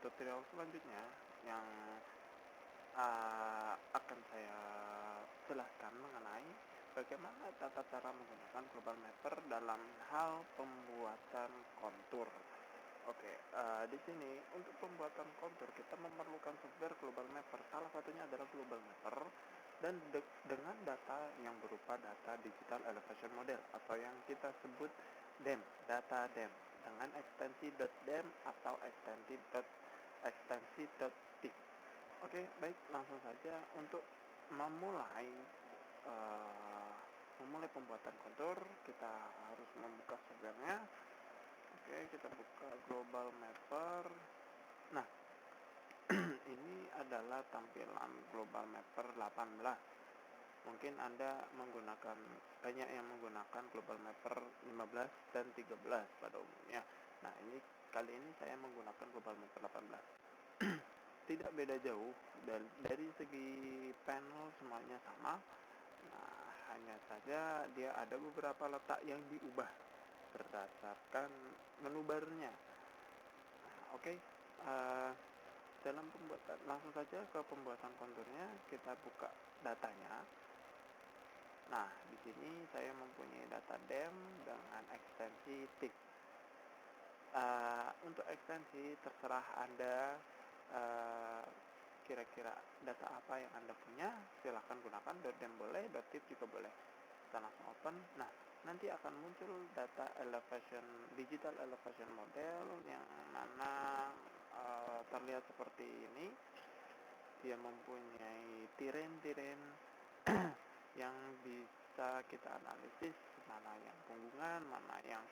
tutorial selanjutnya yang akan saya jelaskan mengenai bagaimana tata cara menggunakan global mapper dalam hal pembuatan kontur. Oke, di sini untuk pembuatan kontur kita memerlukan software global mapper. Salah satunya adalah global mapper dan dengan data yang berupa data digital elevation model atau yang kita sebut DEM, data DEM dengan ekstensi .dem atau ekstensi .tif. Oke, baik, langsung saja untuk memulai pembuatan kontur, kita harus membuka softwarenya. Oke, kita buka global mapper. Nah, ini adalah tampilan global mapper 18. Mungkin Anda banyak yang menggunakan global mapper 15 dan 13 pada umumnya. Nah, kali ini saya menggunakan global mapper 18. Tidak beda jauh, dan dari segi panel semuanya sama. Nah, hanya saja dia ada beberapa letak yang diubah berdasarkan menu barunya. Oke, dalam pembuatan, langsung saja ke pembuatan konturnya. Kita buka datanya. Nah, di sini saya mempunyai data DEM dengan ekstensi TIFF. Untuk ekstensi terserah Anda, kira-kira data apa yang Anda punya, silahkan gunakan. .dem boleh, .tif juga boleh. Kita langsung open. Nah, nanti akan muncul data digital elevation model yang mana terlihat seperti ini. Dia mempunyai tiren yang bisa kita analisis, mana yang punggungan, mana yang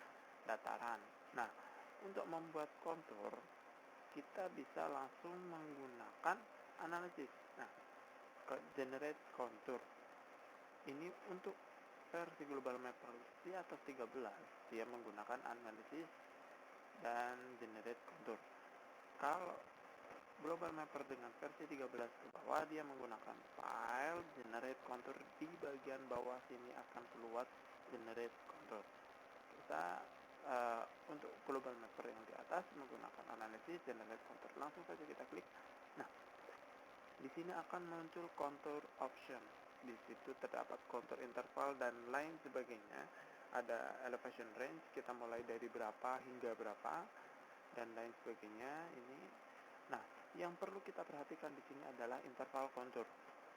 dataran. Nah, untuk membuat kontur kita bisa langsung menggunakan analisis. Nah, generate kontur ini untuk versi global mapper di atas 13, dia menggunakan analisis dan generate kontur. Kalau global mapper dengan versi 13 ke bawah, dia menggunakan file generate kontur. Di bagian bawah sini akan keluar generate kontur. Kita untuk global mapper yang di atas menggunakan analisis generate kontur. Langsung saja kita klik. Nah, di sini akan muncul kontur option. Di situ terdapat kontur interval dan lain sebagainya. Ada elevation range, kita mulai dari berapa hingga berapa dan lain sebagainya. Nah, yang perlu kita perhatikan di sini adalah interval kontur.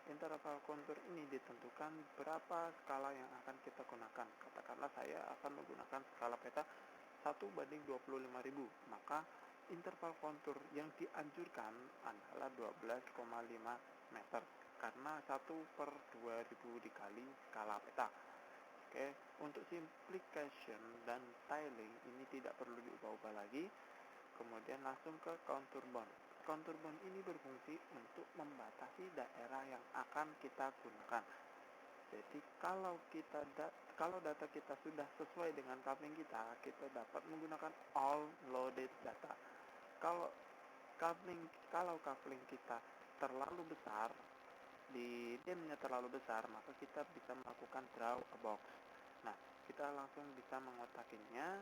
Interval kontur ini ditentukan berapa skala yang akan kita gunakan. Katakanlah saya akan menggunakan skala peta 1:25.000, maka interval kontur yang dianjurkan adalah 12,5 meter karena 1/2000 dikali skala peta. Oke, untuk simplification dan tiling ini tidak perlu diubah-ubah lagi. Kemudian langsung ke contour bound. Contour bound ini berfungsi untuk membatasi daerah yang akan kita gunakan. Jadi kalau data kita sudah sesuai dengan coupling kita dapat menggunakan all loaded data. Kalau coupling kita terlalu besar, di DEM-nya terlalu besar, maka kita bisa melakukan draw a box. Nah, kita langsung bisa mengotakinya,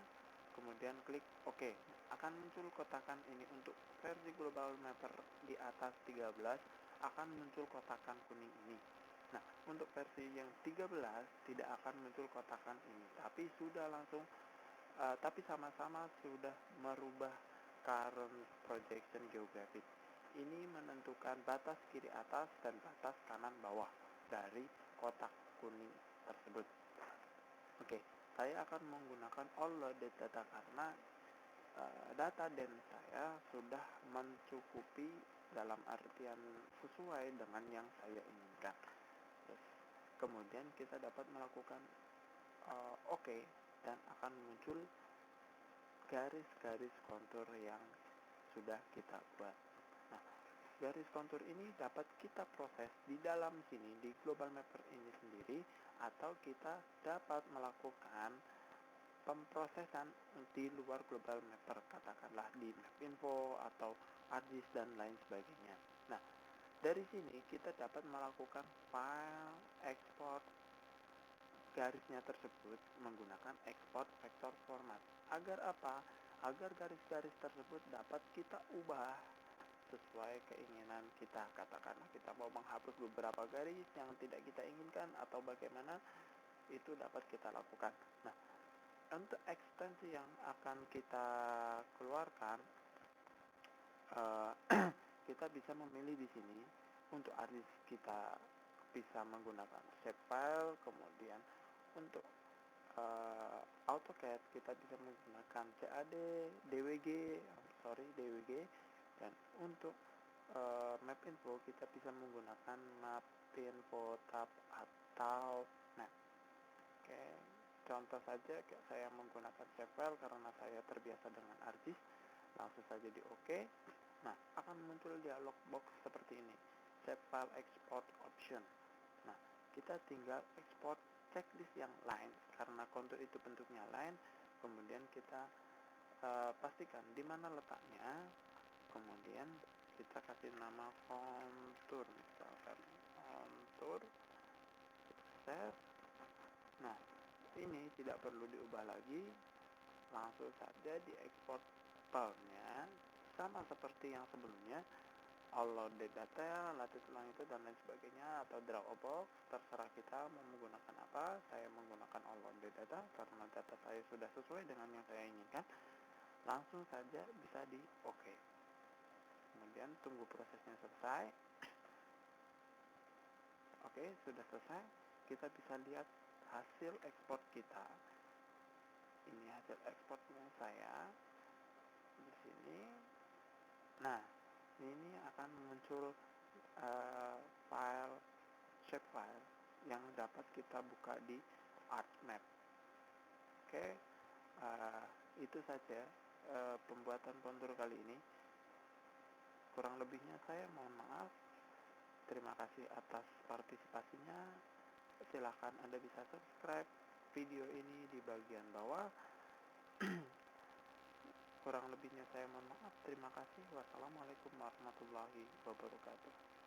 kemudian klik OK. Akan muncul kotakan ini. Untuk versi global mapper di atas 13 akan muncul kotakan kuning ini. Nah, untuk versi yang 13 tidak akan muncul kotakan ini, tapi sama-sama sudah merubah current projection geographic. Ini menentukan batas kiri atas dan batas kanan bawah dari kotak kuning tersebut. Oke, saya akan menggunakan all loaded data karena data DEM saya sudah mencukupi dalam artian sesuai dengan yang saya inginkan. Kemudian kita dapat melakukan OK, dan akan muncul garis-garis kontur yang sudah kita buat. Nah, garis kontur ini dapat kita proses di dalam sini di global mapper ini sendiri, atau kita dapat melakukan pemrosesan di luar global mapper, katakanlah di Mapinfo atau ArcGIS dan lain sebagainya. Nah, dari sini kita dapat melakukan file export garisnya tersebut menggunakan export vector format. Agar apa? Agar garis-garis tersebut dapat kita ubah sesuai keinginan kita. Katakanlah kita mau menghapus beberapa garis yang tidak kita inginkan atau bagaimana, itu dapat kita lakukan. Nah, untuk ekstensi yang akan kita keluarkan, kita bisa memilih di sini. Untuk arsip kita bisa menggunakan shapefile, kemudian untuk AutoCAD kita bisa menggunakan CAD, DWG, dan untuk Mapinfo kita bisa menggunakan Mapinfo Tab atau Map. Oke, contoh saja saya menggunakan shapefile karena saya terbiasa dengan ArcGIS. Langsung saja di OK. Nah, akan muncul dialog box seperti ini, shapefile export option. Nah, kita tinggal export checklist yang lain karena kontur itu bentuknya lain. Kemudian kita pastikan di mana letaknya, kemudian kita kasih nama kontur, misalkan kontur, save. Nah, ini tidak perlu diubah lagi, langsung saja diekspor filenya sama seperti yang sebelumnya, upload data, latitude longitude dan lain sebagainya, atau Dropbox, terserah kita mau menggunakan apa. Saya menggunakan upload data karena data saya sudah sesuai dengan yang saya inginkan. Langsung saja bisa di OK. Kemudian tunggu prosesnya selesai. Oke, sudah selesai. Kita bisa lihat hasil ekspor kita. Ini hasil ekspornya saya di sini. Nah, ini akan muncul file shapefile yang dapat kita buka di ArcMap. Oke, itu saja pembuatan kontur kali ini. Kurang lebihnya saya mohon maaf. Terima kasih atas partisipasinya. Silahkan Anda bisa subscribe video ini di bagian bawah. Kurang lebihnya saya mohon maaf. Terima kasih. Wassalamualaikum warahmatullahi wabarakatuh.